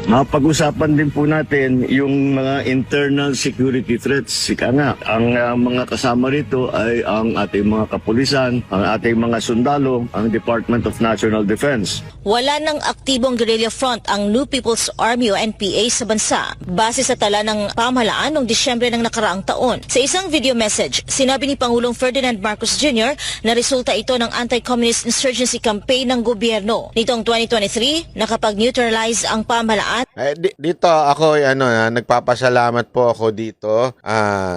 Mapag-usapan din po natin yung mga internal security threats. Sika nga, ang mga kasama rito ay ang ating mga kapulisan, ang ating mga sundalo, ang Department of National Defense. Wala ng aktibong guerrilla front ang New People's Army o NPA sa bansa base sa tala ng pamahalaan noong Disyembre ng nakaraang taon. Sa isang video message, sinabi ni Pangulong Ferdinand Marcos Jr. na resulta ito ng anti-communist insurgency campaign ng gobyerno. Nitong 2023, nakapag-neutralize ang pamahalaan. Dito ako nagpapasalamat po ako dito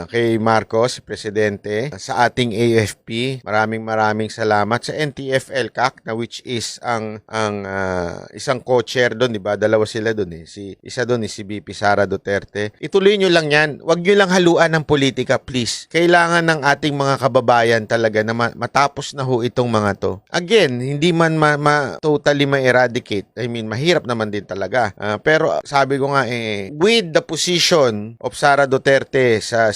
kay Marcos, Presidente, sa ating AFP. Maraming salamat sa NTFL CAC na which is ang isang co-chair doon, di ba? Dalawa sila doon isa doon si VP Sara Duterte. Ituloy nyo lang yan. Huwag nyo lang haluan ng politika, please. Kailangan ng ating mga kababayan talaga na matapos na ho itong mga to. Again, hindi man totally ma-eradicate. I mean, mahirap naman din talaga. Pero sabi ko nga with the position of Sara Duterte sa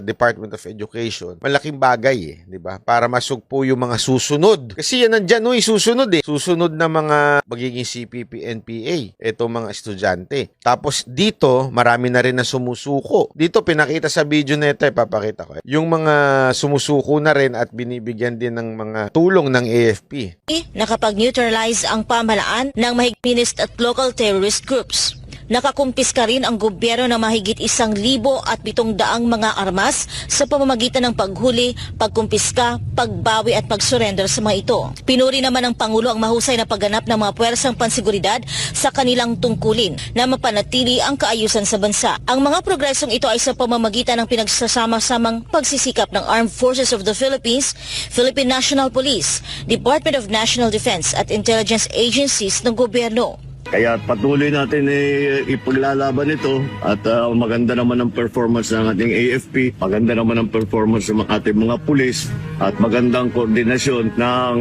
Department of Education, malaking bagay di ba? Para masugpo yung mga susunod. Kasi yan nandyan susunod Susunod na mga magiging CPP, NPA, itong mga estudyante. Tapos dito, marami na rin na sumusuko. Dito pinakita sa video nito, papakita ko. Yung mga sumusuko na rin at binibigyan din ng mga tulong ng AFP. Nakapag-neutralize ang pamahalaan ng mahigpinist at local terrorist groups. Nakakumpiska rin ang gobyerno ng mahigit 1,700 mga armas sa pamamagitan ng paghuli, pagkumpiska, pagbawi at pagsurrender sa mga ito. Pinuri naman ng Pangulo ang mahusay na pagganap ng mga puwersang pansiguridad sa kanilang tungkulin na mapanatili ang kaayusan sa bansa. Ang mga progresong ito ay sa pamamagitan ng pinagsasama-samang pagsisikap ng Armed Forces of the Philippines, Philippine National Police, Department of National Defense at intelligence agencies ng gobyerno. Kaya patuloy natin ipaglalaban ito at maganda naman ang performance ng ating AFP, maganda naman ang performance ng ating mga pulis at magandang koordinasyon ng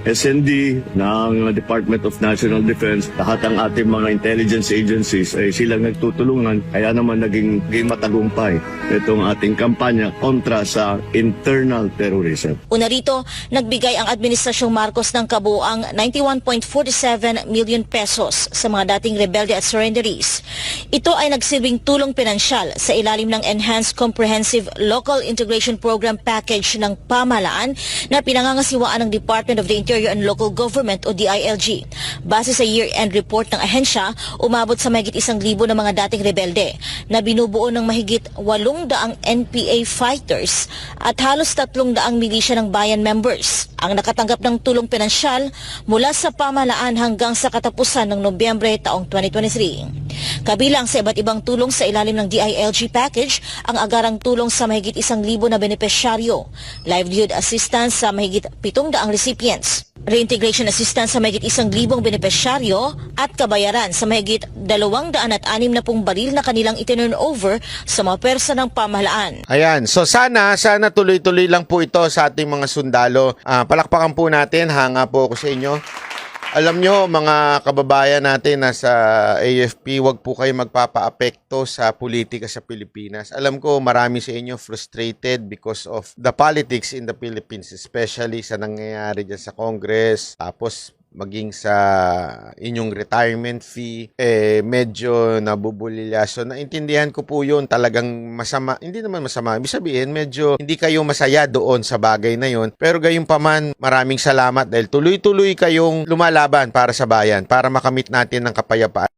SND, ng Department of National Defense. Lahat ng ating mga intelligence agencies ay silang nagtutulungan, kaya naman naging matagumpay itong ating kampanya kontra sa internal terrorism. Una rito, nagbigay ang Administrasyong Marcos ng kabuuang 91.47 million pesos sa mga dating rebelde at surrenderies. Ito ay nagsilbing tulong pinansyal sa ilalim ng Enhanced Comprehensive Local Integration Program Package ng pamahalaan na pinangangasiwaan ng Department of the Interior and Local Government o DILG. Base sa year-end report ng ahensya, umabot sa mahigit 1,000 na mga dating rebelde na binubuo ng mahigit 800 NPA fighters at halos 300 milisya ng bayan members ang nakatanggap ng tulong pinansyal mula sa pamahalaan hanggang sa katapusan ng Nobyembre taong 2023. Kabilang sa iba't ibang tulong sa ilalim ng DILG package ang agarang tulong sa mahigit 1,000 na benepisyaryo, livelihood assistance sa mahigit 700 recipients, reintegration assistance sa mahigit 1,000 benepisyaryo at kabayaran sa mahigit 260 baril na kanilang itinurn over sa mga persa ng pamahalaan. Ayan, so sana tuloy-tuloy lang po ito sa ating mga sundalo. Palakpakan po natin, hanga po ako sa inyo. Alam nyo, mga kababayan natin na sa AFP, wag po kayo magpapaapekto sa politika sa Pilipinas. Alam ko, marami sa inyo frustrated because of the politics in the Philippines, especially sa nangyayari dyan sa Congress, tapos maging sa inyong retirement fee, medyo nabubulilya. So, naintindihan ko po yun, talagang masama. Hindi naman masama. Ibig sabihin, medyo hindi kayo masaya doon sa bagay na yun. Pero gayon pa man, maraming salamat dahil tuloy-tuloy kayong lumalaban para sa bayan, para makamit natin ng kapayapaan.